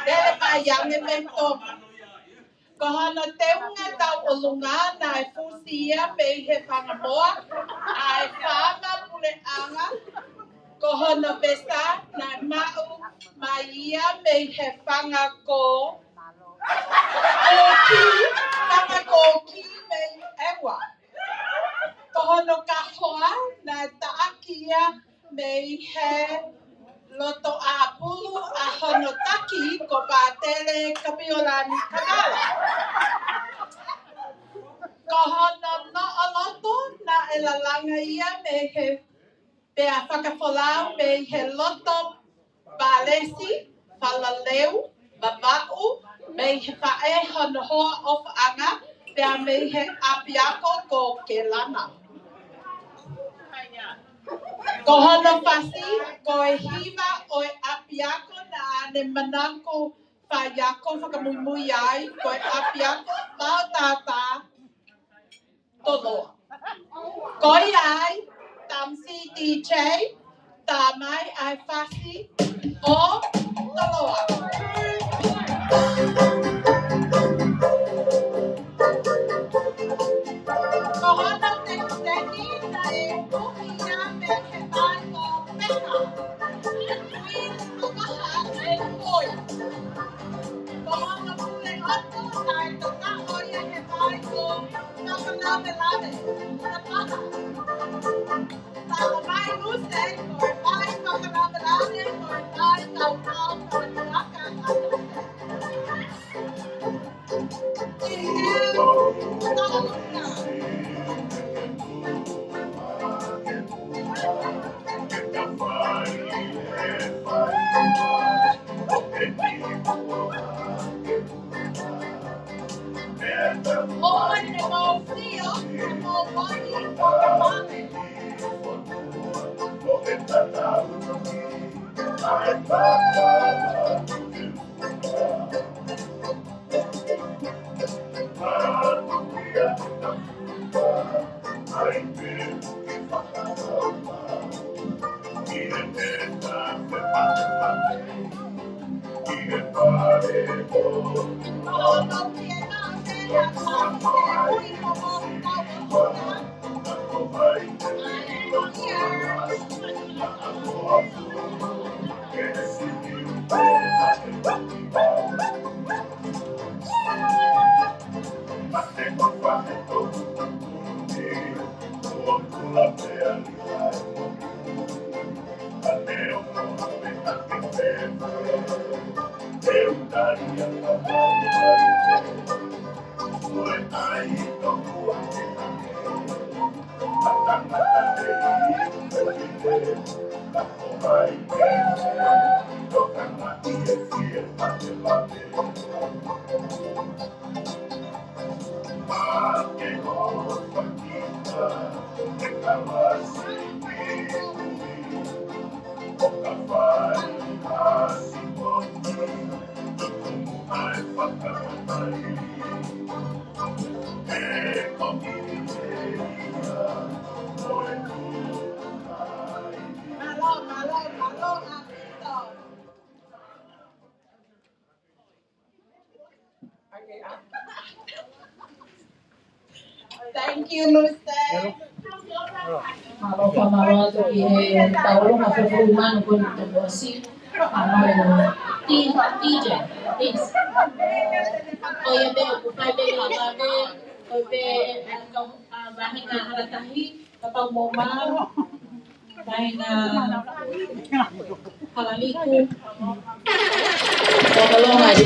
Dele mai yang e me to. Ko hana te unga tau o lunga na e fusia me he whangamoa. Ai whama pule anga. Ko hana pesa na mau mai ia me he whanga ko. Koki, whanga koki me ewa. Ko hana ka hoa na taakia me he loto a pulu a hono taki ko patele kapiolani kanala. Ko hono no a loto na e lalanga ia me he pe a whakafolau me he loto balesi, falaleu, babau, me he whae hono hoa of anga pe a me he apiako ko ke lana. Ko hono pasi, ko e hiva o e apiako na ane manako whaiako whakamumui ai, ko e apiako mau tata toloa. Ko i ai, tam si DJ, tā mai ai pasi o toloa. Ko hono te teki na e kuhia me he mai ko peka. Kohono pule oto kai toka oia he mai ko Fakamanatu na paha. Tala mai use ko mai Fakamanatu ko mai tau tau Takuilau anu. Thank you, Luce. Aho Falaite e tau na whewhui manu koni te bosi. DJ, please. Oia be o kupai be la lawe, oi be vahinga haratahi, kapau momau, vahinga halaliku. Tolong aja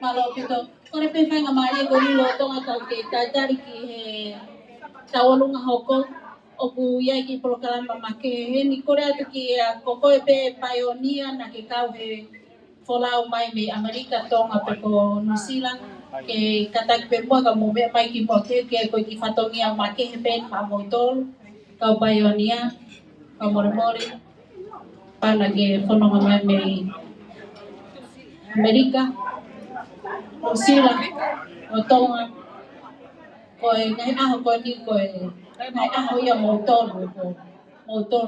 Malo pito. Kore pe fai ngamari ko ni loto nga ke tatari ki he tawolu nga hoko o ku ya ki program mamake he ni kore atu ki koko pe pioneer na ke kau he Folau mai me Amerika tonga pe ko New Zealand ke katak pe mo ka mo me mai ki mo ke ko ki fatongia ma ke pen ma mo tol ka bayonia ka mormore para que fono mai me Amerika New Zealand o tonga ko ngai aho ko ni ko ngai aho ya mo tol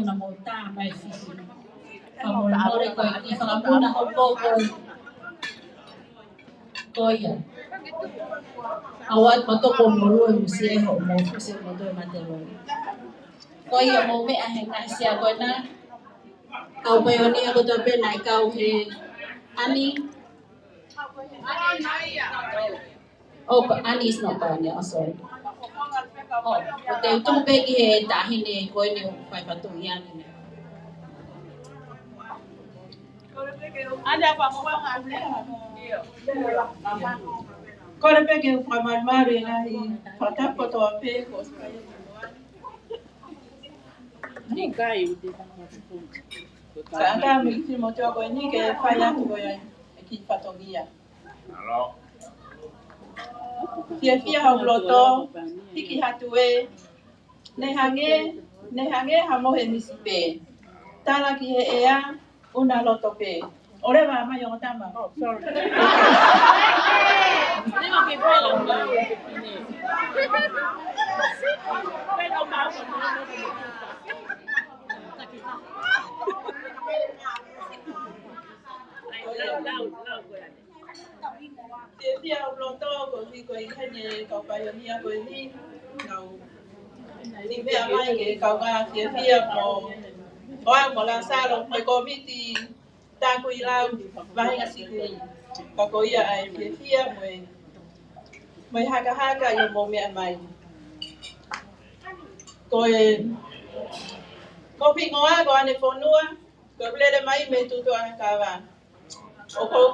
na mo ta mai fisi ka mormore ko ki Fakamuna ho ko ya awat mato ko mulu musi ho mo fusi mo do matero ko ya mo me ahe na sia ko na kau payoni ako to pe na kau he ani ani is not bad yeah sorry te tu pe ki he ta hi ne ko ni pai patu yan ni ada apa mo ba Kore pe ke mari na i fata ko to pe ko ni kai u de Santa mi ki mo to ko ni ke faya ko ya ki fatogia Fiefia ha bloto tiki hatue ne hange ha mo he misipe tala ki he ea una loto pe ore ba ma yo tama Nima ke pela ma Fiefia ha bloto ko vi ko ingenie ko payonia ko ni no ni me mai ke ka ga Fiefia ko Oa mo la salo mo komiti Takuilau vai ngasili ka ko ia ai Fiefia mo haka yo mo me mai ko pingoa ko ane fonua ko blede mai me tutu ana kawa o ko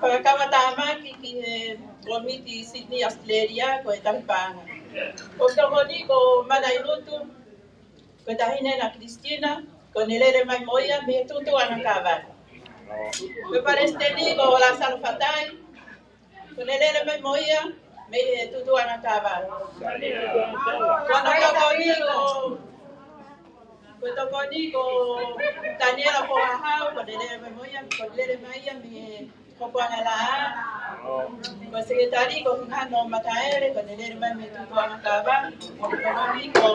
Fakamanatu ki komiti Sydney Australia ko tampanga ko ni ko manainutu ko tahine na Cristina ko nelele mai moia me tutu ana kawa me parece ko la salfatai ko nelele mai moia me tutu ana kawa ko ni ko Daniela ko hao ko nelele mai moia ko nelele mai me ko ana la ko sekretari ko hano mataere ko nelele mai me tutu ana kawa ko ni ko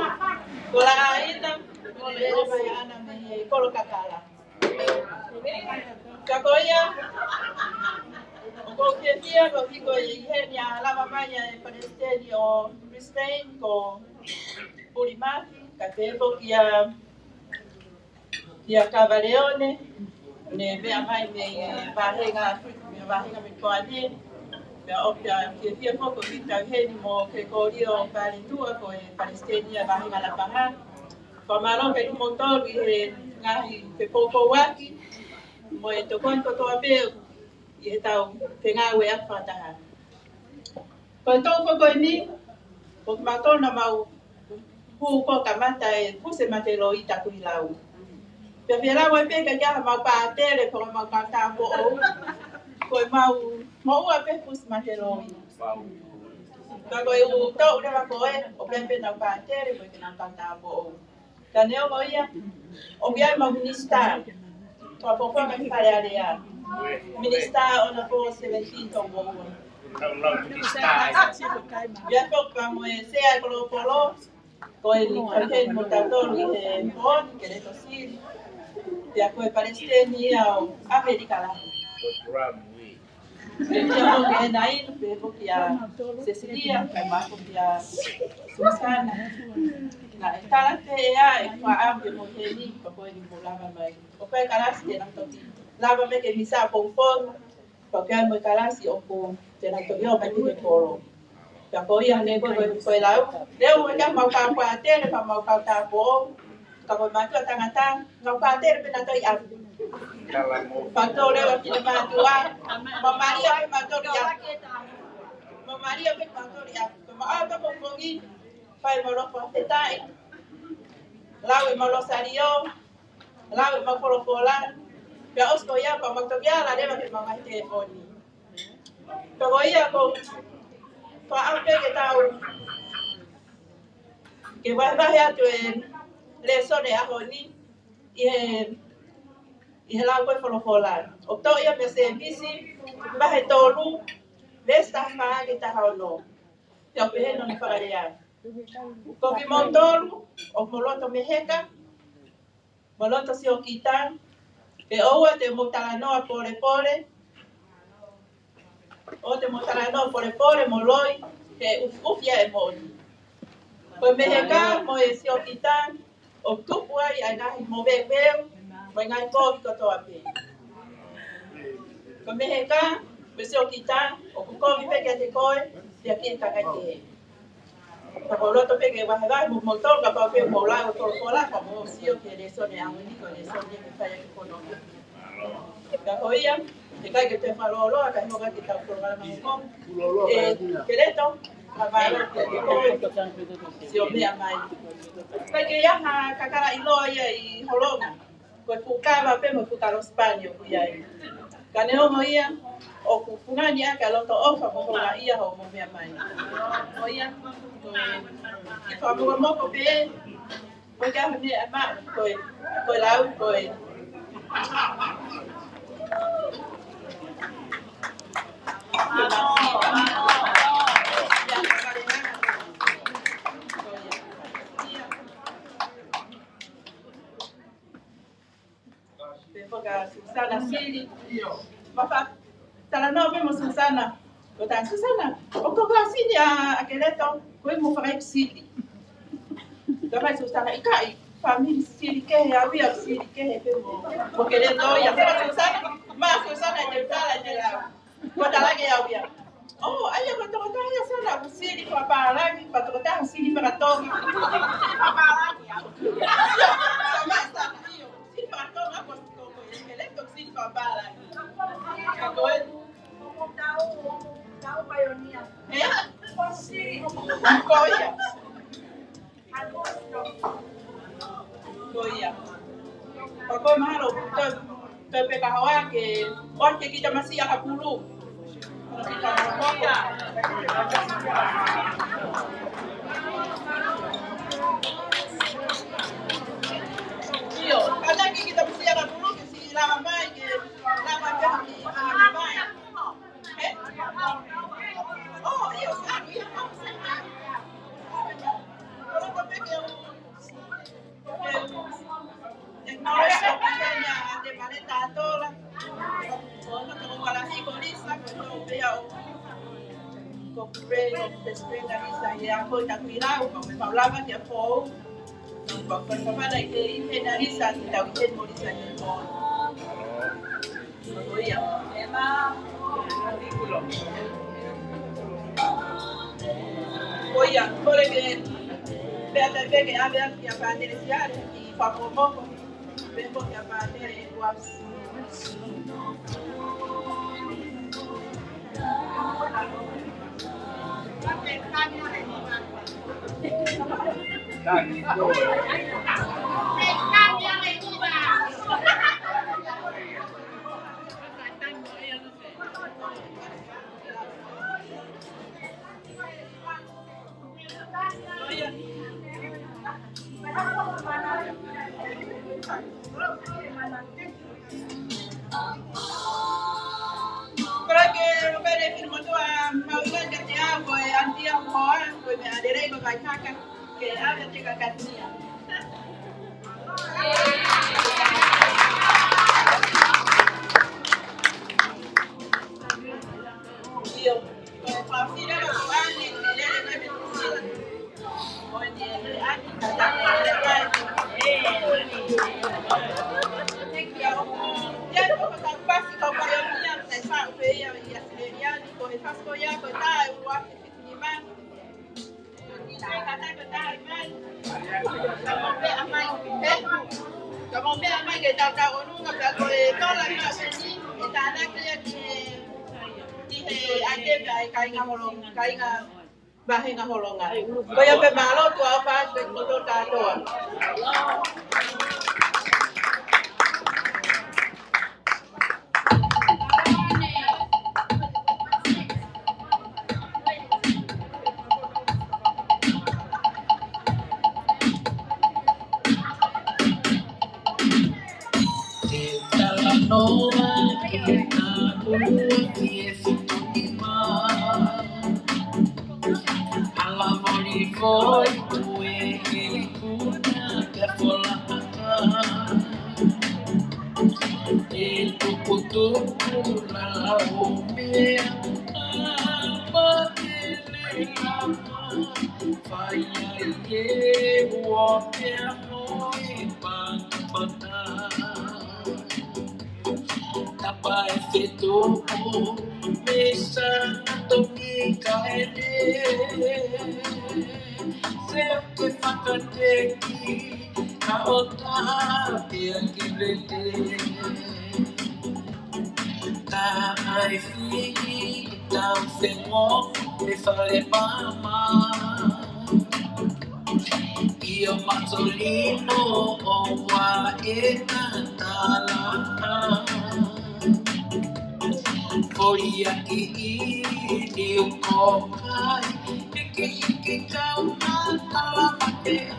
la ina ko nelele mai ana me kolo kakala Kakoya, ko Fiefia ko kiko ihenia lava maya e Palestine o Brisbane ko Purimaki, katevo kia Cavaleone, ne vea mai me vahenga me koani, me opia Fiefia ko kita heni mo ke korio Palitua ko e Palestine vahenga la paha, ko malo ke motor e ngahi pe popo waki, mo e tokon ko to abe e tau te ngā wea whataha. Ko tau whako ni, ko matona mau hu ko Cabramatta e puse matelo I Takuilau. Pea whialau e peka kia mau pātere ko mau kātāpo o, ko mau ua pe puse matelo I. Ka koe u tau rewa koe, o pepe nau pātere ko ke nau kātāpo o. Ka neo mo ia, o biai mau minister, ko a poponga ki pare alea. Minister on a 417 tongo ua. Ia toka mo e sea polo ko e ni kaken mo tatori e bon ke le tosiri. Ia ko e Palestine ia o Amerika la. Ia mo ke nai pe po kia Cecilia ka ma po kia Susana. Na e tala te ia e kwa ambe mo ke ni ko e ni mo lava mai. O ko e karasi te na toki. Lava me ke misa pongpong. Porque mo kalasi o ko te na toki o mai te polo. Ka ko ia ne ko lau. Leo mo ka mau ka pa te le pa mau ka ta po. Ka ko ma tu tangata, mau pa te pe na toi a. Pa to le o ki ma tua. Ma Maria pe ma to ia. Ma Maria pe ma to ia. Ma a to ko ngi. Pai mo lo pa te tai. Lau e mo lo sario. Lau e mo polo pola. Pia osko ia pa magtogya la de ba mga telefoni. Pero ia ko pa ampe que tau que va ya tu leso de ahoni y la ko folo fola. O to ia me se bisi ba he tolu vesta fa que ta no. Pia pe no ni para ya. Ko ki montolu o moloto meheka. Moloto si o kitan. E oua te motala noa pore pore. O te motala noa pore pore moloi. Ke ufia e moni. Koe meheka mo e si o kitan. O tupu ai ai nahi mo veveu. Mo e ngai kovi kotoa pe. Koe meheka mo e si o kitan. O kukovi peke te koe. Te aki kakai te he. Tako loto peke wahe wahe mo motor ka pao pe mo lao tolo kola. Ka mo si o ke reso ne awini ko reso ne me kaya ki konomi. Ka hoia. Te kai ke te whalolo, a kai hoka ki tau kurangara mahukong. Ke leto, ka walo ki te koe, si o mea mai. Kai ke iaha kakara iloa ia I holonga. Koe pukawa pe mo pukaro Spanio ku iai. Ka neongo ia, o kufungani a ka loto ofa mo honga ia ho mo mea mai. O ia, ki whamunga moko pe, koe ka hane a maa, koe lau, koe. Susana Sili. Papa, tala no vemos Susana. Botan Susana. O ko sini a Quereto, koe mo farai Sili. Dapat Susana ikai. Família Sili ke ya via Sili ke pe mo Quereto ya Susana. Ma Susana de tala de la. Bota lá que ya via. Oh, aí eu tô contando essa lá, o Sili para parar, para trocar o Sili para toga. Para parar. Sili para toga, Sili para parar. Agora, tahu bayonia. Sili. Koia. Koia. Papa malo, te peka hawa que oke kita masih ya kapulu. Iyo, kada kita masih ya kapulu que si lama mai que lama pe mai. Oh, iyo, iya. Kalau kau peke tecnologia de maleta tola. Ono como malahi Kolisi, pero vea o comprei o pesqueira isso aí a coisa Takuilau, como falava que foi porque falava que engenharia que tá o que morisa de bom. Oia, ela ridículo. Oia, porque perde que a ver que a pandemia e fa pouco vemos que a pandemia é quase Para que lo que firmó tu mamá que te hago antia moa pues me adere con cachaca que habla de cacatia. Yo, para fira lo ani le me decía. Oye, ani ya no me tan fácil como yo niña de esa fea y acelerian y con esas cosas pues está igual que mi mamá. Como ve a mãe que está acá nunca pero toda la vida ni está aquí que ande kainga holong kainga bahinga holonga. Voy a pe malo tu apa pe motor tato. Tapa efeito pensando que caerei sempre facate que a outra pia que vete tá ai fii tá femo me fale mama io mazzolino o wa e cantala Foi aqui e o cocai Iki kau matala matea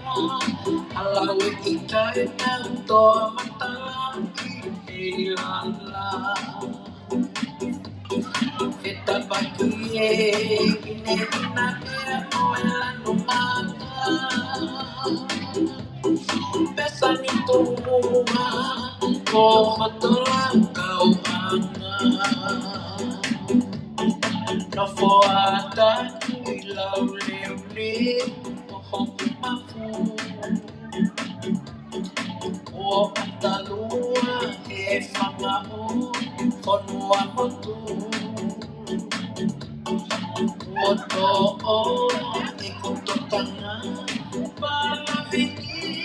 Alawe ikai tanto matala Ilala Eta bakie Kine ina mea oela no mata Pesanito mua Kohotola kau anga No foata Takuilau leone Mafu O atalua e whamao Whanua motu O to'o e kototanga Palaviki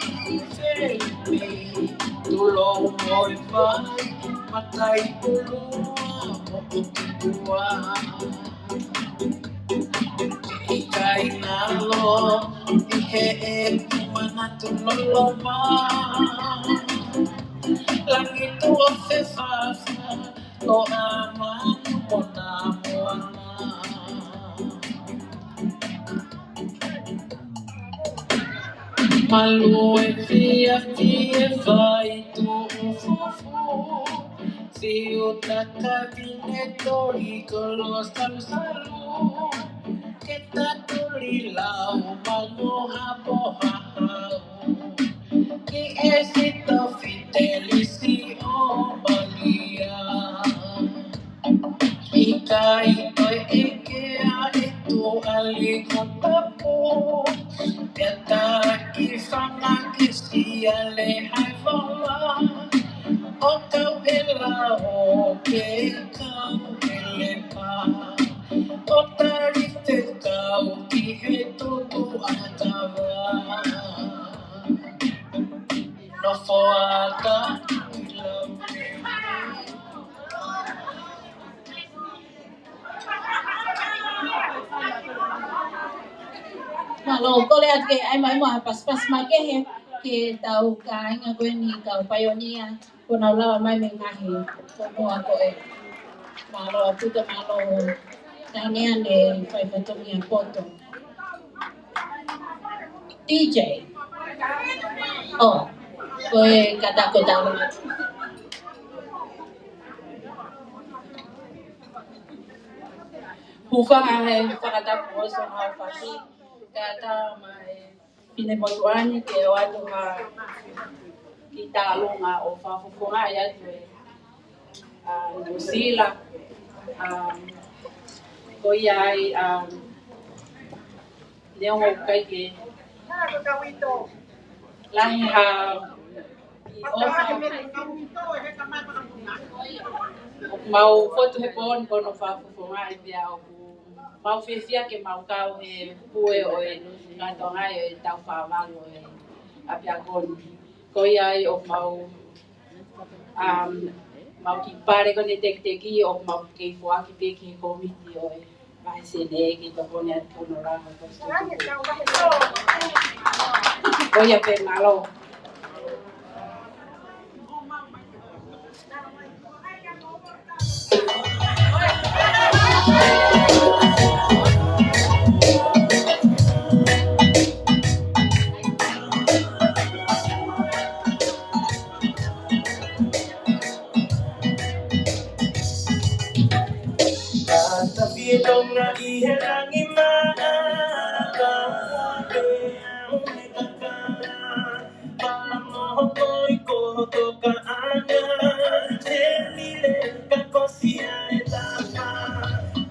whewhi Tulo moi vai Matai ulua Mo utikua I kainga I he e Manatu loloma Langit o se fafa Ko ama mo na moana Malu e fia vai tu ufufu Si o takavineto I kolos salu Que Takuilau malu hapo hahau Que esito fidelisi o balia Ikai oi ikea itu alikotapo Kata kifanga kisiale haivala O kau hela o ke kau helepa O tarite kau ki he tutu atawa No foata Malo ko le at ke ay mai mo pas ma ke he ke tau kainga ko ni kau payonia ko na la mai me ngahi ko mo ako e malo puta malo tani ane fai patongia poto DJ oh ko e kata ko tau Hufa he whakata puoso hau whaki kata mai pine motuani ke watu ha kita alunga o whafufunga ia tue Nusila ko iai neongo kai ke lahi ha o mau foto he pon kono whafufunga i pia o mau fiefia ke mau kau he pue o e ngatonga e tau whawango e apia koni. Ko iai o mau mau ki pare kone teki o mau kei fuaki peki komiti o e vai sene ki to pone at kono raha kostu. Ko ia pe malo. Tapi dong na iherangi maa kape ang kakana Palamoho ko'y koto ka anya Chenile kakosia etapa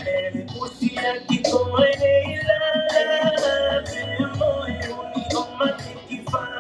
Ele pusia kiko e neilala Pemo e uni o matikifa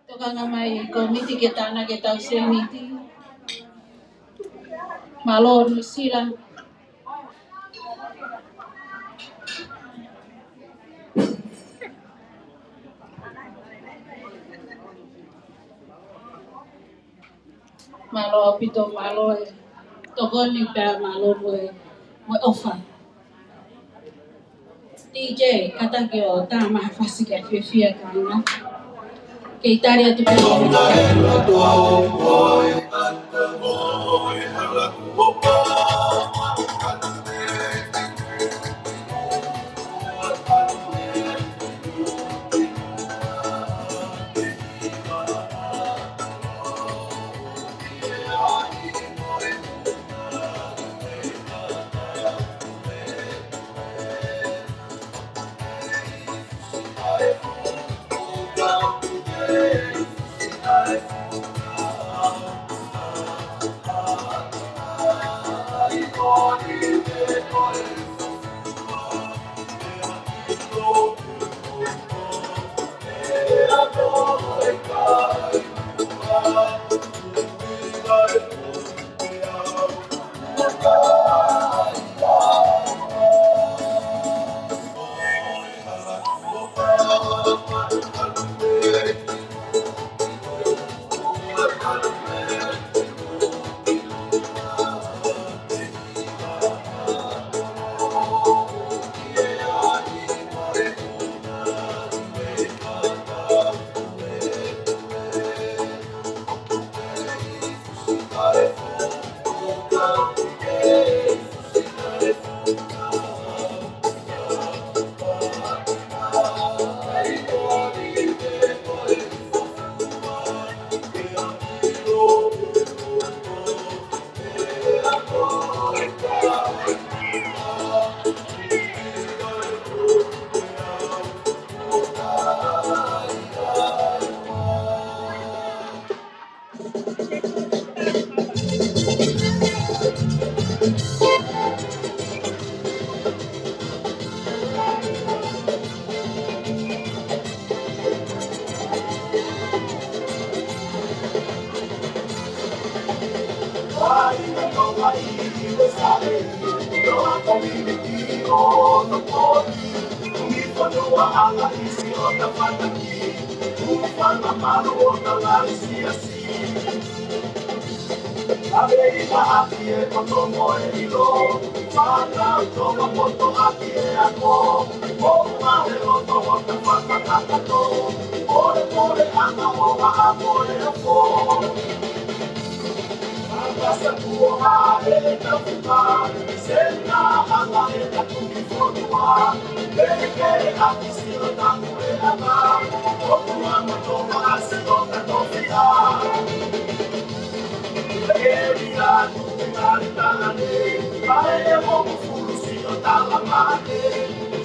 Toka mai komiti kita na kita semiti malon sila malo pito malo togon ni pa malo mo ofa DJ kata kyo tama fasika fiefia kainga que Italia tu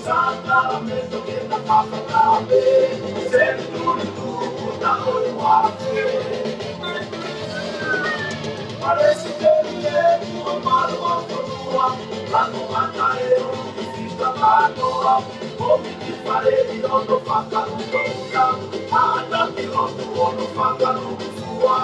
Parece que ele é uma maluca tua, lá no Macaé, onde fiz a patroa, como que farei, onde faca no tua, nada que onde faca no tua.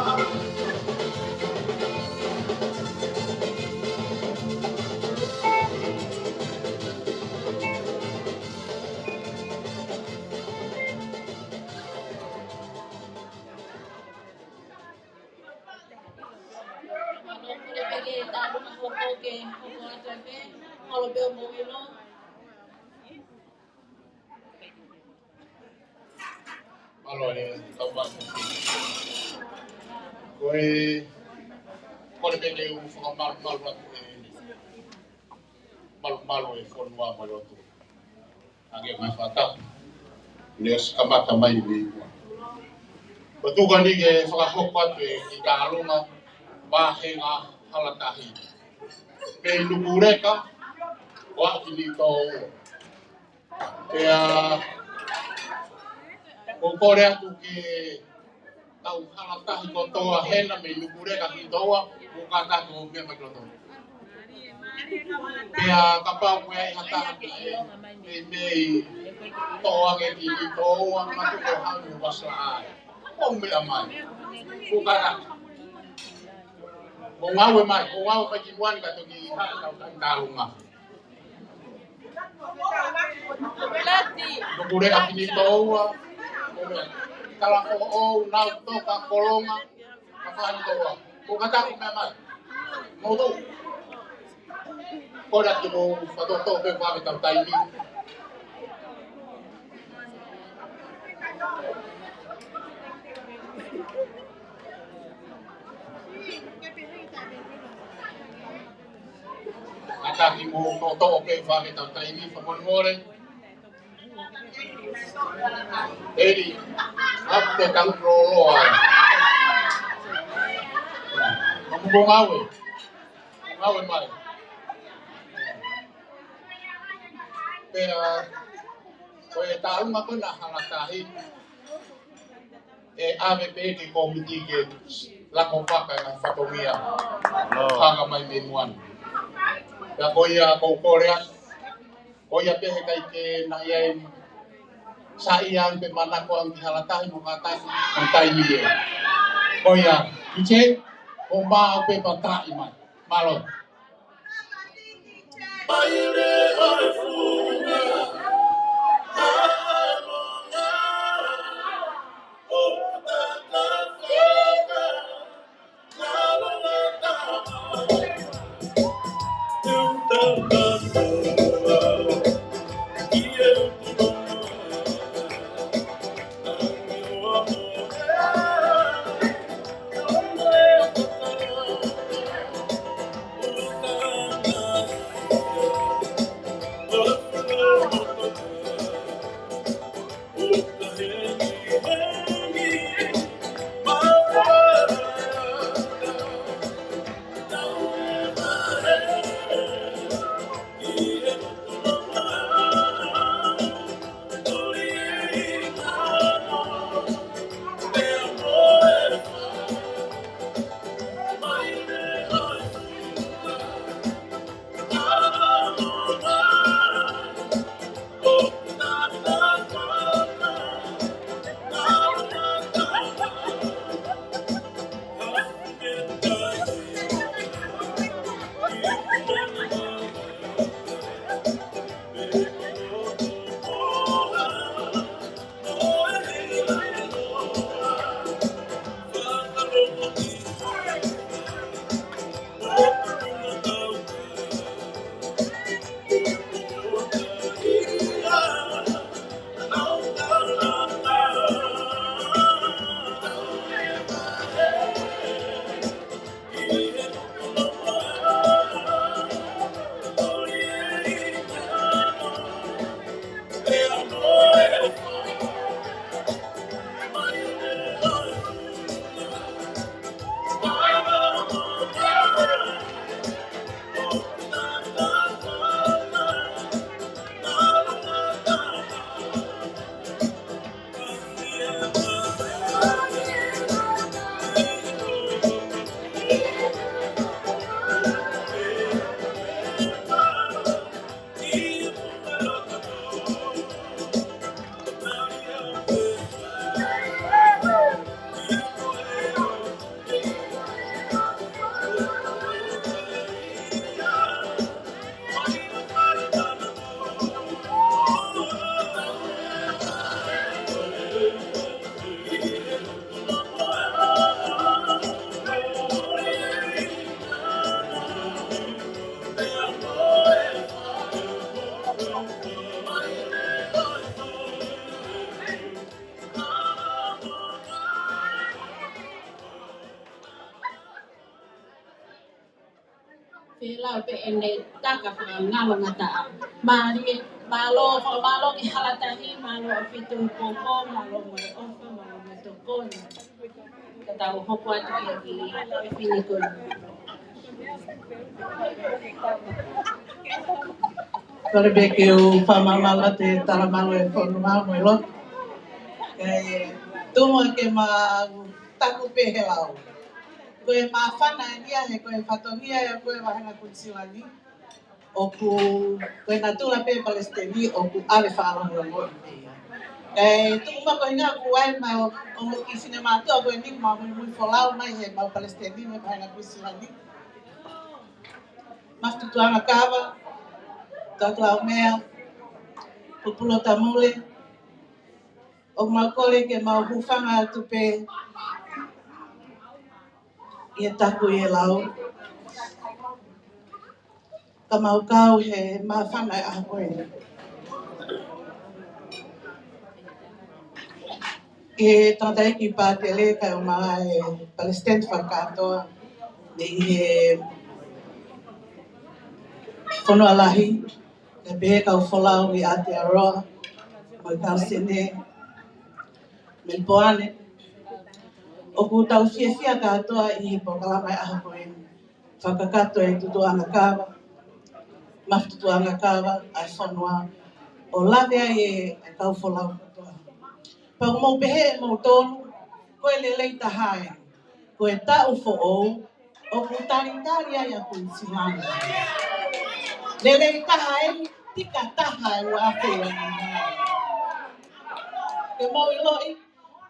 Allora, Koe bene u malu e fonua mai roto. Age mai fata. Le Cabramatta mai ni. Patuga ni ke whakahokwa te ka alunga mahenga halatahi. Pe nukureka wa ini tō. Ko kore atu ke tau halatahi ko toa hena me nukureka ki toa ko kata ko me mai roto. Pea kapau koe ai hata me toa ke ki toa ma ko hanu wasla ai. Ko me amai. Ko kata. Ko ngawe mai ki wan ka to ki talunga. Nukure ka ki toa. Kala o na toka kolonga. Kapani toa. Ko kata ko me amai. Mo to. Kora ki mo whatoto pe whawe tau taimi. Ata ki mo whatoto pe whawe tau taimi whamonore. Eri, ap te tau roloa. Mamubo ngawe. Ngawe mai. Pea, koe taunga kuna halatahi. E ave pe ki komiti ke lako whaka na whatomia. Hanga mai menuan. Pea koia koukorea. Koia pehe kai ke nai ai sa iang pe manako ang halatahi mo katahi ang taimi e. Koia, kiche, o maa pe patai mai. Malo. pe ene taka ngalo ngata. Mari malo ki halatahi malo apitu popo malo mo ofa malo mo tokon. Katao hopo atu ki finikon. Kore be ke o whamamala te taramalo e whanumau mo ilo. Kei tumo ke ma taku pehe lau. Koe ma whana e nia he koe whatongia e koe wahanga kunsilani. O ku koe na tula pe Palestini o ku ale whaalongo mo i mea. Kei tuku ma koe ngā ku ai mai o ki sine mātua koe ni ma mui wholau mai he mau Palestini me wahanga kunsilani. Maftutuanga kawa, Takuilau mea, pupulo tamule, o mau kole ke mau hufanga atu pe i e taku i e lau. Ka mau kau he mawhana e aha koe. E tata ki pātele kai o maa e Palestine whakatoa ne i he whanua lahi, ne pehe kau wholau i Aotearoa, mo i kau sene, me poane. O ku tau fiefia katoa i he pokalama e aha koe. Whakakato e tutuanga kawa, maftutuanga kawa, ai whanua. O lawe ai e kau wholau katoa. Pau mou pehe e mou tonu, koe le leita hae. Koe tau fo'ou, o ku taritari ai a kui silanga. Le leita hae, tika taha e ua afe ua nina. Ke mou iloi,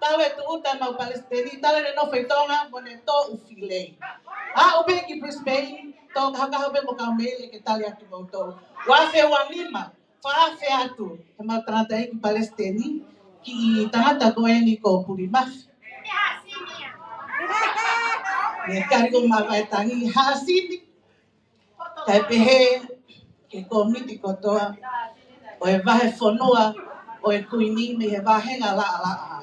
tau e tu uta mau Palestini, tau e no whaitonga, mo ne tō ufilei. A upe ki Brisbane, tō hakahope mo kau meile ke tali atu mou tō. Ua afe ua nima, whaafe atu, he mau tangata e ki Palestini, ki tangata koe ni ko puri mafi. Me kari ko mawai tangi haasini. Kai pehe ke komiti kotoa. O e wahe whanua, o e kuini me he wahenga laa laa.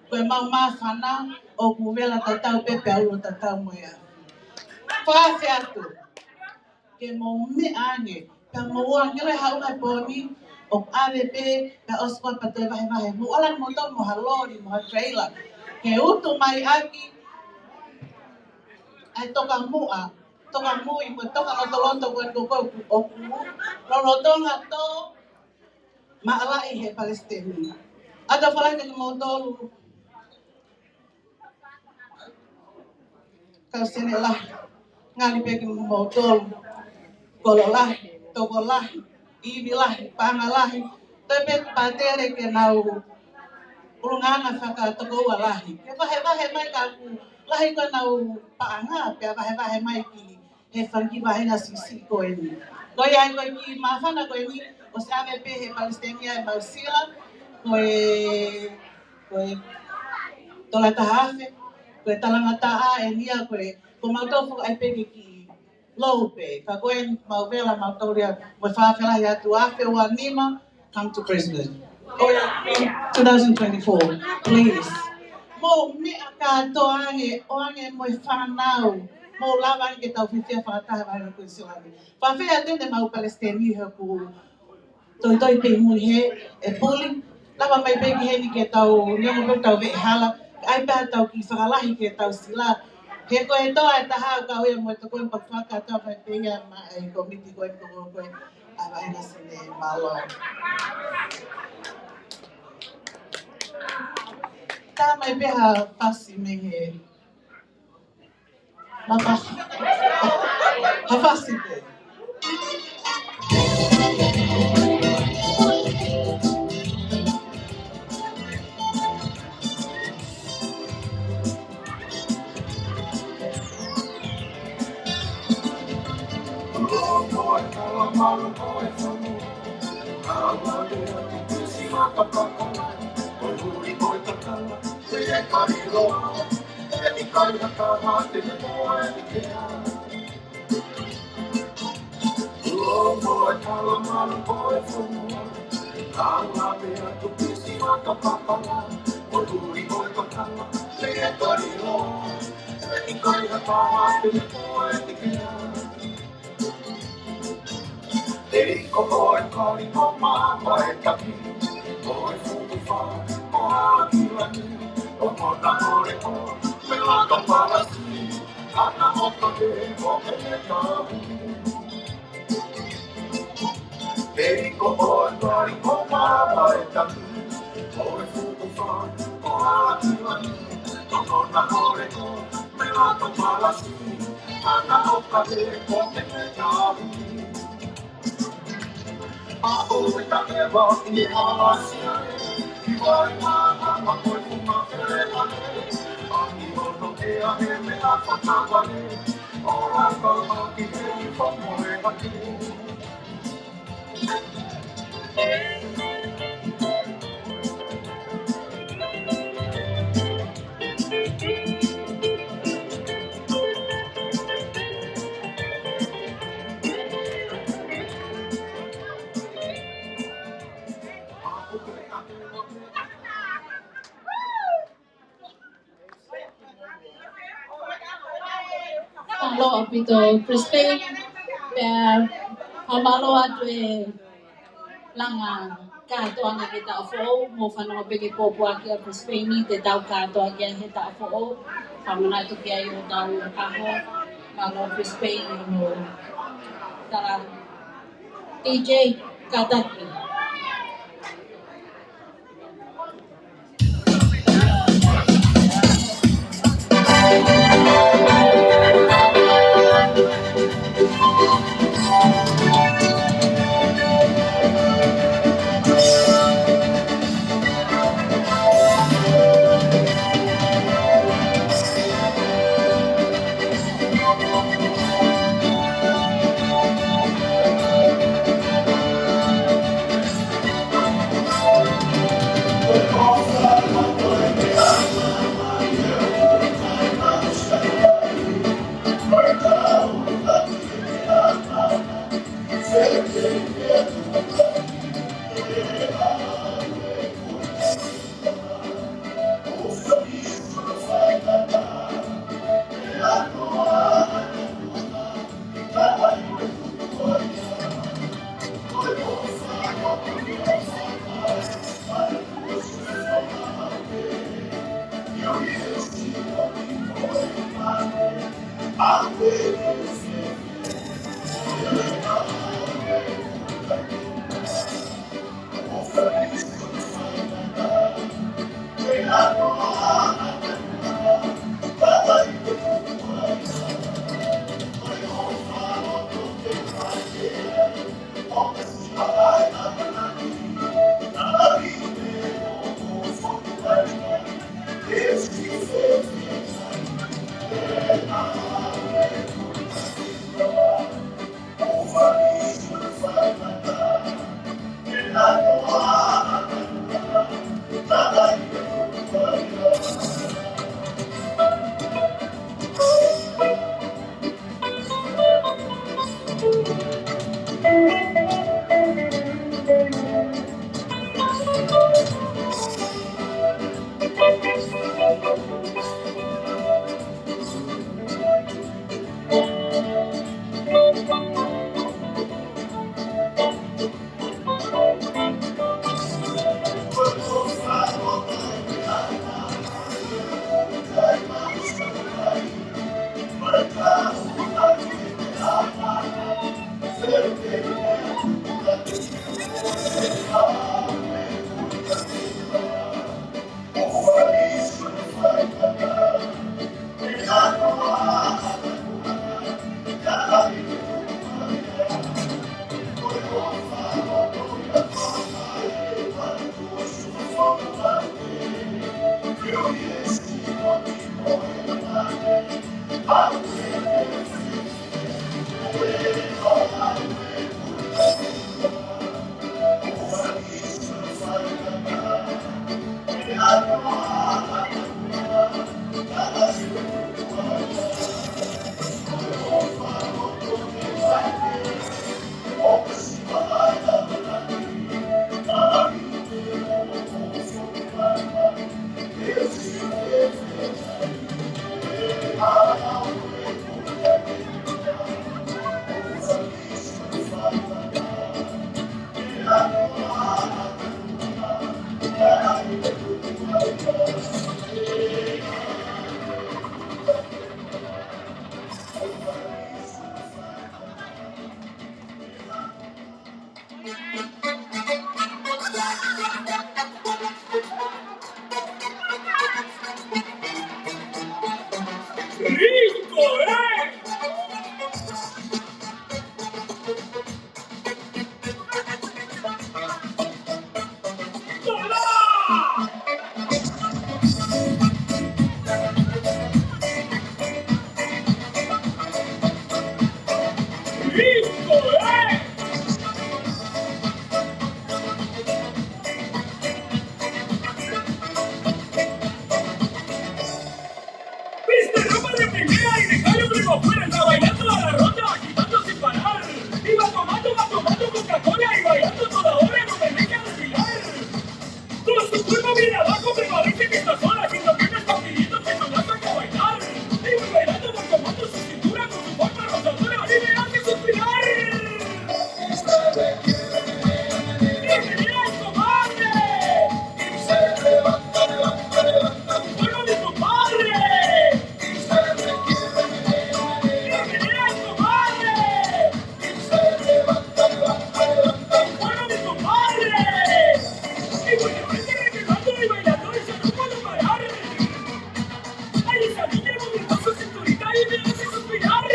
Ko e mau mawhana, o kuwela tatau pepe aulu tatau moea. Whaafe atu. Ke mo me ange, ka mo uangile haunga poni, o ave pe, ka oswa patoe wahe. Mo ala mo tau mo halori, mo ha trailer. Ke utu mai aki, ai toka mua i mo toka loto ko ko o ku loto nga to maala i he Palestini. Ato Falaite ni mo tolu ka sene la ngali pe ki mo tolu kolo la toko la ibi la panga la tepe patere ke nau ulunganga faka toko wa lahi. Ke wahe mai ka ku lahi ko nau paanga pe wahe mai ki he whanki wahenga sisi koe ni. Koe ai koe ki mawhana koe ni, o se ame pe he Palestinia e mausila, koe tola tahafe, koe talangataa e nia koe, ko mautofu ai pe ki loupe, ka koe mauvela mautauria, moe whawhelahi atu afe ua nima, come to President. 2024, please. Mo mea katoa ange moe whanau. Mo lava ke tau whiwhia whakataha wahanga koe silani. Whawhea tene mau Palestini haku toi pe mui he e puli. Lava mai peki he ni ke tau niongo pe tau ve hala. Ai pēha tau ki whakalahi ke tau sila. He koe toa e tahau kau ea mo e toko impa whakatoa whai pehia ma e komiti koe koe a wahanga sine malo. Tā mai pēha whasi me he. Ma whasi. Ha whasi te. ko koe kori ko mama e taki. Koe fuku wha, ko haki laki. O kona hore ko, me laka palasi. Ana hoka ke, o ke me kahu. Ko koe kori ko mama e taki. Koe fuku wha, ko haki laki. O kona hore ko, me laka palasi. Ana hoka ke, o ke me kahu. Aho Falaite ni halasia, kiwai mana makoi kuma whenane. Aki ono e ahe me a whakawane, o raka aki he i whamoe haki. Aloha pito Brisbane, hamalo atu e langa katoa nga kita afo mo whanau peke popo aki a Brisbane te tau katoa kia he ta afo Fakamanatu kia i o tau Aho malo Brisbane no tara DJ Kataki. cuerpo viene abajo, me parece que está sola, si también me está pidiendo que no la saque a bailar. Y voy bailando por tomando su cintura con su forma rosadora y me hace suspirar. ¡Bienvenida, comadre! Y se levanta, levanta, levanta. ¡Bueno, mi compadre! Y se ¡bienvenida, comadre! Y se levanta, levanta, levanta. ¡Bueno, mi compadre! Y voy de frente requebrando y bailando y ya no puedo parar. Ay, esa niña moviendo su cinturita y me hace suspirar.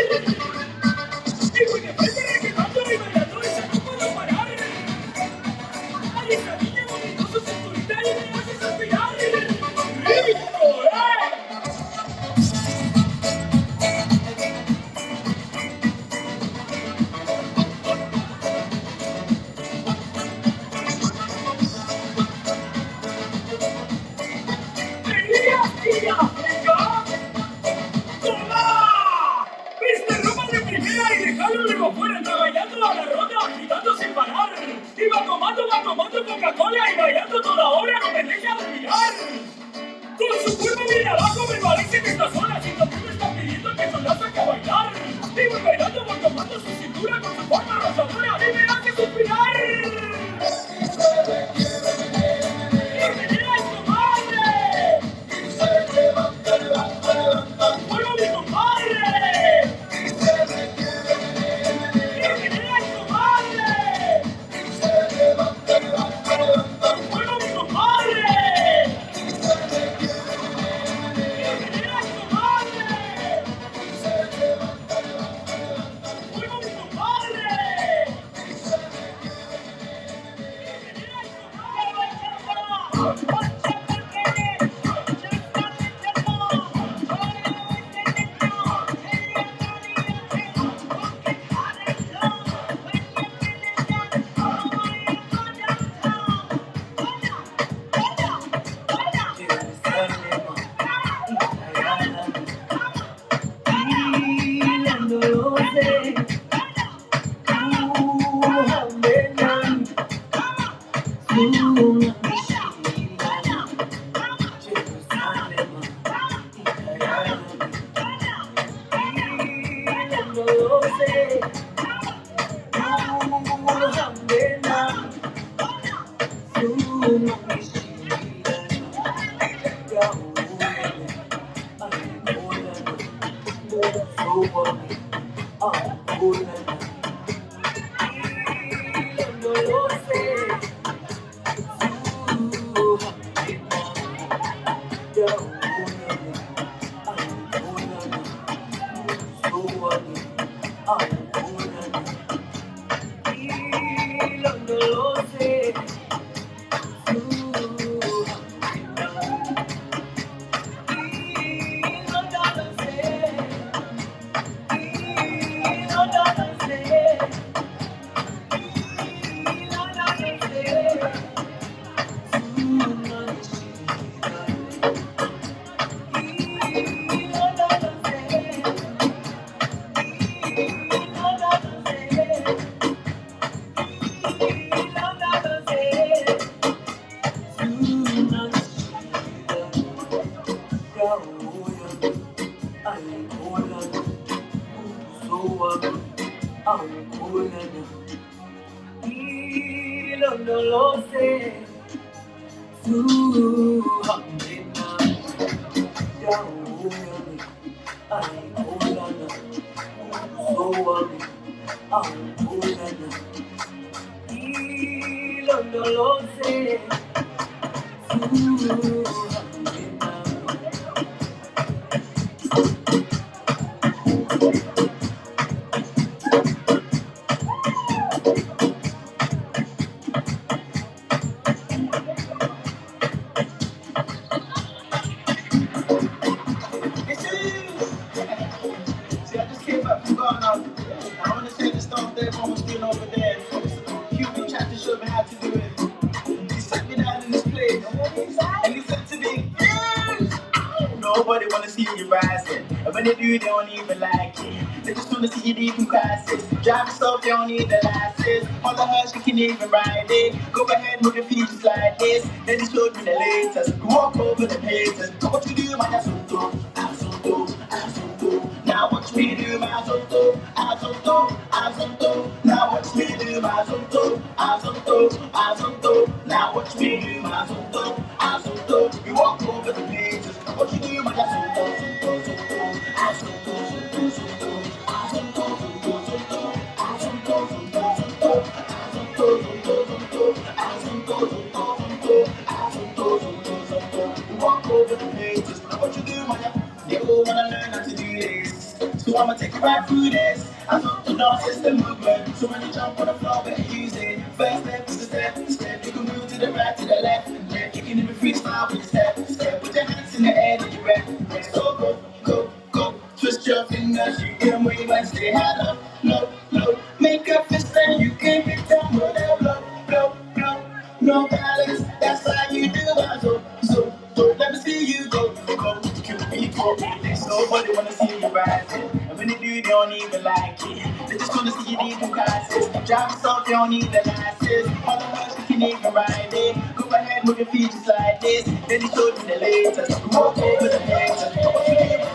Y voy de frente requebrando y bailando y ya no puedo parar. Ay, esa niña moviendo su cinturita y me hace suspirar. ¡Rico, ¡viste ropa de primera y dejalo luego fuera! ¡Está bailando a la ronda, agitando sin parar! Y va tomando Coca-Cola y bailando toda hora, no me deja de mirar. Con su cuerpo bien abajo me parece que está sola, si también me está pidiendo que no la saque a bailar. Y voy bailando, voy tomando su cintura con su forma rosadora y me hace suspirar. ¡Bienvenida, comadre! Y se levanta, levanta, levanta. ¡Bueno, mi compadre! Y se ¡bienvenida, comadre! Y se levanta, levanta, levanta. ¡Bueno, mi compadre! Y se ¡bienvenida, comadre! Y se levanta, levanta, levanta. ¡Bueno, mi compadre! Y se Nobody wanna see you rising, and when they do, they don't even like it. They They just wanna see you deep in crisis. Drive yourself, you don't need the license. On the hush, you can even ride it. Go ahead, move your feet just like this. Then you showed me the latest. Walk over the haters. What you do, my asunto, asunto, asunto. Now watch me do my asunto, asunto, asunto. Now watch me do my asunto, asunto, asunto. Now watch me do my asunto, asunto. You walk over the haters. What you do, my asunto, asunto, asunto, asunto, asunto, asunto, asunto, asunto, walk over the pages. What you do, man? They all wanna learn how to do this. So I'ma take you right through this. I thought the dance is the movement. So when you jump on the floor, better use it. First step is the step. You can move to the right, to the left, and left. You can even freestyle with the step. Put your hands in the air, then you rap. So go. Twist your fingers, you can wave and stay high, low. Make a fist and you can hit them with a blow. No balance, that's how you do it. So, let me see you go. There's nobody wanna see you rising. And when they do, they don't even like it. They just wanna see you deep in crisis. Drive yourself, you don't need the license. All the words you can even ride it. Go ahead, move your feet just like this. Then they showed me the latest. Walk over the haters. What you do?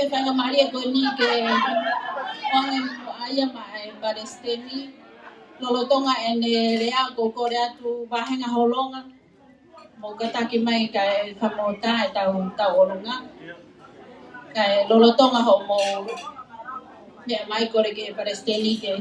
e whanga maria ko ni ke onge aia mai paresteni lolotonga ene rea ko kore atu wahenga holonga mo kataki mai kai whamota e tau olunga kai lolotonga ho mo mea mai kore ke paresteni ke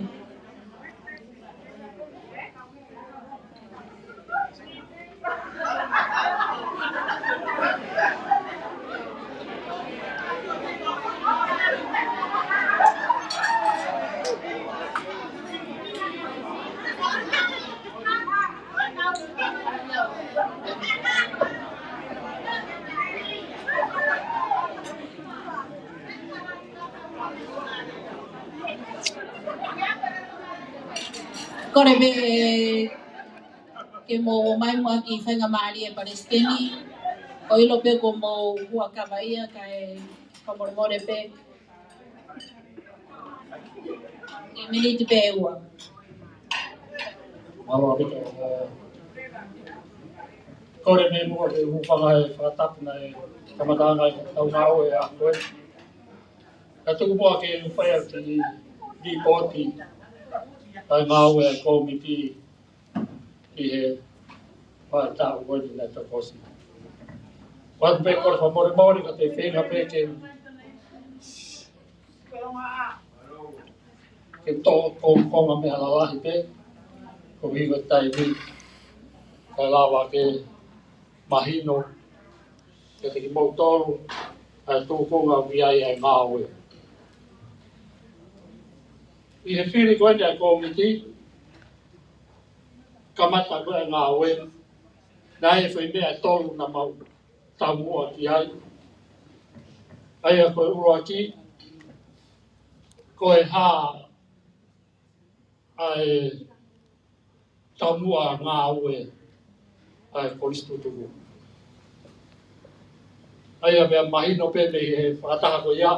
kore be ke mo mai mo ki whainga maari e paresteni o ilo pe ko mo hua kawaia kai kamormore pe e miniti pe ua Malo abito kore me mo e whanga e whakatapuna e kamatanga e tau ngao e a koe. Ka tuku mua ke whaia ki di poti tai ngao e komiti i he whaatau koe na te kosi. Watu pe kore whamore maori ka te whenga pe ke tō konga me halalahi pe ko hiwa tai mi kai lawa ke mahino ke te ki mautoru ai tō konga wiai ai ngāwe. I he whiri koe ni ai komiti kamata koe ai ngāwe nai e whai mea tolu na mau tau mua ki ai. Ai a koe urua ki koe hā ai tau mua ngāwe ai Kolisi Tutuku. Ai a mea mahino pe me he whakataha ko ia,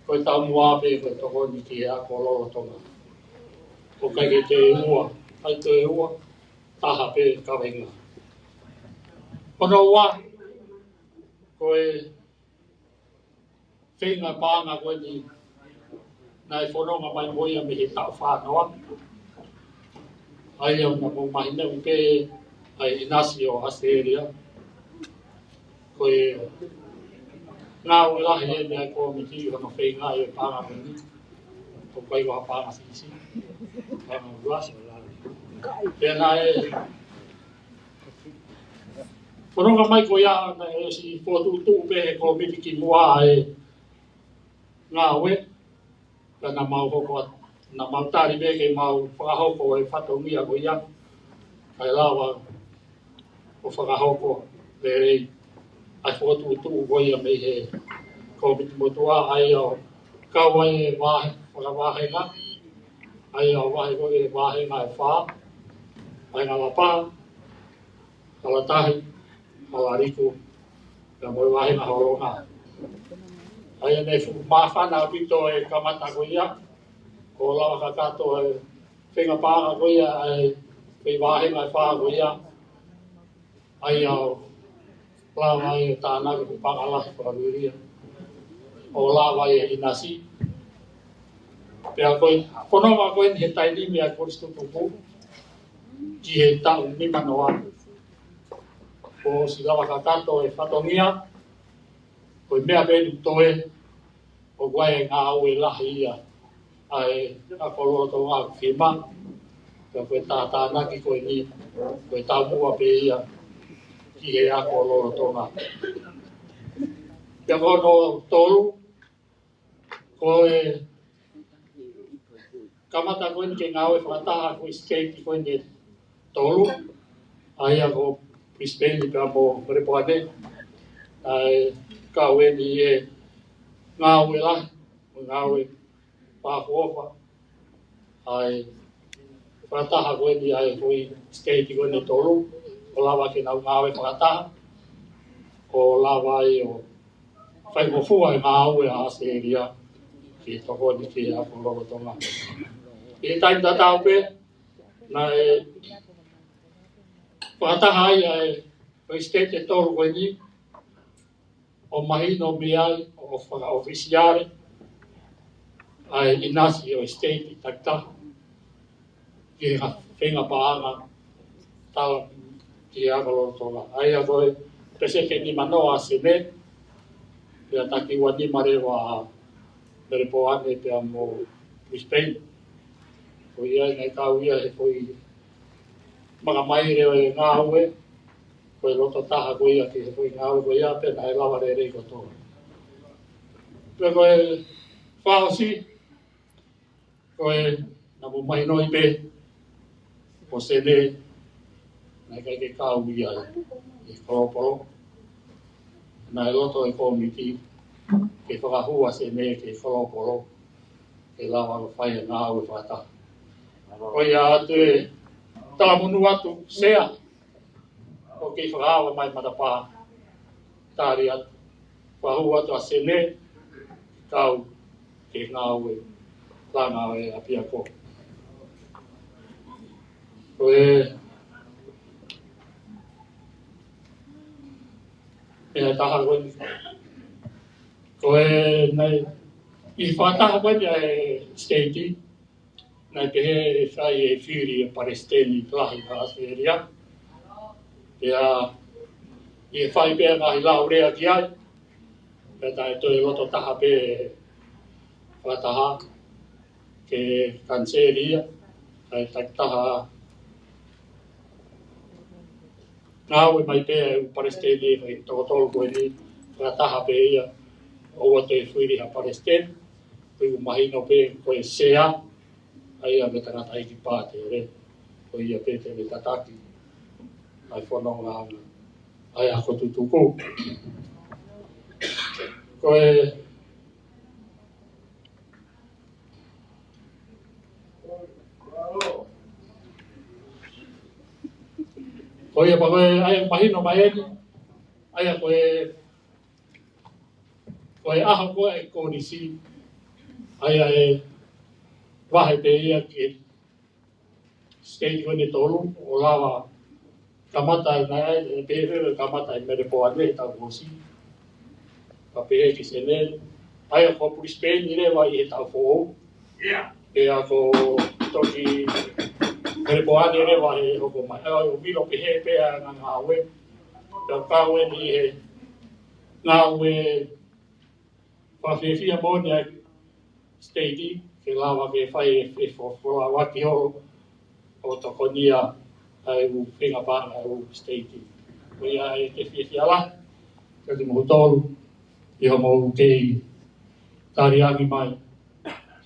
koe tau mua pe koe toko ni ki a ko lolo tonga. Ko kai ke te ua, ai te ua, taha pe kawenga. Kono ua, koe whenga pānga koe ni nai whanonga mai moia me he tau whānoa. Ai au na mo mahina upe ai inasi o Australia. Koe ngā ulahi e mea komiti i hana whenga e pānga meni. Ko kai waha pānga sisi. Pānga ulasi. Pēnā e whanonga mai ko ia na e si whotutu upe he komiti ki mua e ngā ue. Pēnā mau hoko na mau tari me ke mau whakahoko e whatongia ko ia. Kai lawa o whakahoko le rei. Ai whotutu ko ia me he komiti motua ai au kawai e whakawahenga. Ai au wahe ko e wahenga e whaa. Ai ngā wapa, alatahi, alariku, ka moi wahenga horonga. Ai nei mawhana apito e kamata ko ia. Ko lawa ka kato e whenga pāga ko ia ai whi wahenga e whaa ko ia. Ai au lawa e tānaka ku pangalahi whakaruria. O lawa e inasi. Pea koe, whanonga koe ni he tainimi a Kolisi Tutuku. Ki he tau mimanoa. Ko si lawa ka kato e whatongia. Koe mea pēdu toe. O guai e ngā au e lahi ia. Ai a koloto ngā whima. Ka koe tātānaki koe ni. Koe tau mua pe ia. Ki he a koloto ngā. Pea kono tolu. Koe kamata koe ni ke ngā au e whakataha koe skate koe ni tolu. Ai a ko Brisbane pia mo repoane. Ai ka we ni e ngā au e lahi. Ngā au e pākuopa. Ai whakataha koe ni ai koe skate koe ni tolu. O lawa ke ngā au e whakataha. O lawa e o whaimofua e ngā au e a Australia. Ki toko ni ki a Kolorotonga. I taim tatau pe, na e whakataha ai ai koe state e tolu koe ni. o mahino miai o whaka-ofisiare ai inasi o state i taktaha ki ha whenga paanga tala ki agalo tola. Ai a koe peseke ni manoa se me pia taki wani marewa mere poane pia mo Brisbane. Ko ia ngai kau ia he koi mga mai reo e ngā ue koe loto taha ko ia ki he koi ngā ue ko ia pena e lawa re rei ko toa. Pia koe whaosi koe na mo mai noi pe ko se ne ngai kai ke kau ia e koroporo na e loto e komiti ke whakahua se ne ke koroporo ke lawa ko whai e ngā ue whata. Ko ia atu e talamunu atu sea o ke whakahawa mai matapā tāri atu whahua atu a se ne kau ke ngā ue langa e apia ko. Ko e taha koe ko nei i whataha koe e state nei te he e whai e whiri e Palestini plahi ka Australia pia i e whai pēr ngahi lau rea ki ai pia tae toi loto taha pē whataha ke kanseria kai taktaha ngāwe mai pē e Palestini e tokotolo koe ni whataha pē ia o te whiri ha Palestini tui mahino pē koe sea ai a me tangata iki pāte re ko ia pē te me tataki ai whanonga anga ai a ko tutuku koe ko ia pa koe ai mahino mai eni ai a koe aho koe e Kolisi ai a e wahe pe ia ki state koe ni tolu o lawa Cabramatta e pēwhere Cabramatta e mere poane e tau hosi pa pēhe ki se ne ai a ko Brisbane ni rewa i he tau fōu e a ko toki mere poane rewa he hoko mai ai o vilo pēhe pēha ngā ue pia kaue ni he ngā ue whawhiawhia mōni ai state ke lawa ke whai e whawhora waki horo o tokonia ai u whenga pāna u state. Ko ia e te whiawhia la, ka te mohu tolu, i ho mohu kei tāri angi mai,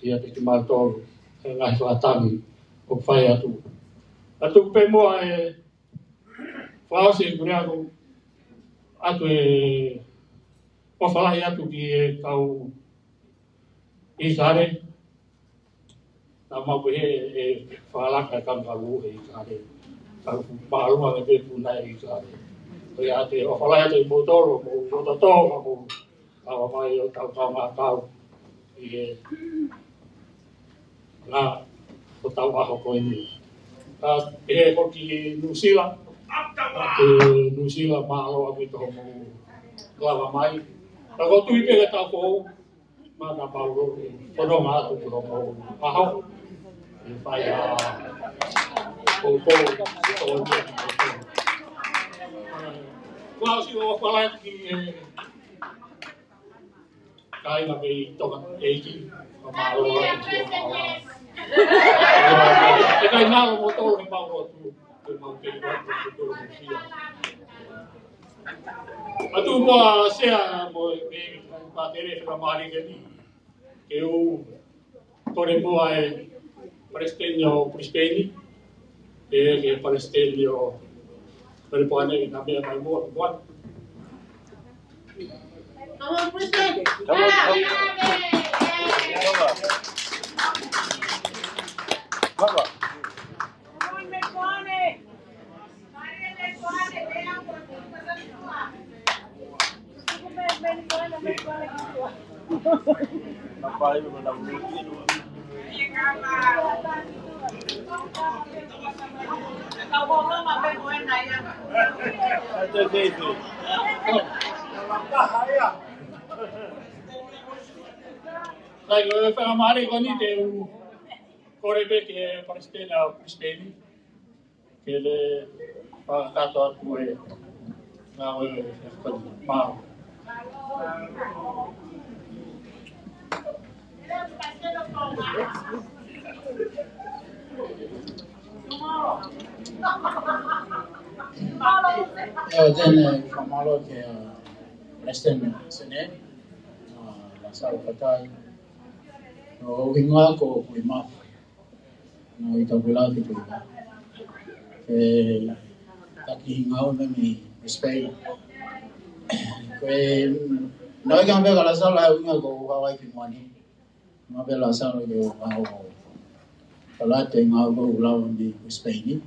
ia te ki mai tolu, e ngai whātangi o whai atu. Atu pe moa e whaose e kure aku, atu e whawhalahi atu ki e kau i kare, na mau he e whalaka e kankaru e kare. Kau maharuma me pe punai i kare. Ko ia te o whalai atu i motoro, mo rototonga, mo kawa mai o tau ngā kau i e ngā o tau aho koe ni. Ka te he hoki New Zealand, te New Zealand mahalo aku i toho mo lava mai. Ka ko tui pere tau kou, mana mauro e whanonga atu ki ho mo aho. E whai a Well, si o whalai ki kainga me i toka eiki, o maaro atu ki o maaro. E kai ngālo mo tōru he mauro atu, te mau kei watu ki tōru he whia. Atu mua sea mo e pātere whika maringa ni, ke u tore mua e Palestini o Brisbane, ke Palestini o Mere poane i nā mea mai mua ki moana. Come on, Brisbane! Come on, come on. That's okay, Like Fakamanatu ko ni te korebe ke Palestina Kristeni ke le pagkataon ko na pa. Then Kamalo ke Western Sene la sal patai o winga ko kuima no Takuilau ki tuiba Takuilau me Spain ko no kan be la sal la winga ko Hawaii ki mani no be la sal ko Aho Falaite ngau ko ulau di Spain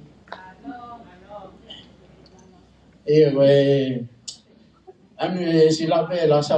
e we anu sila pe la sal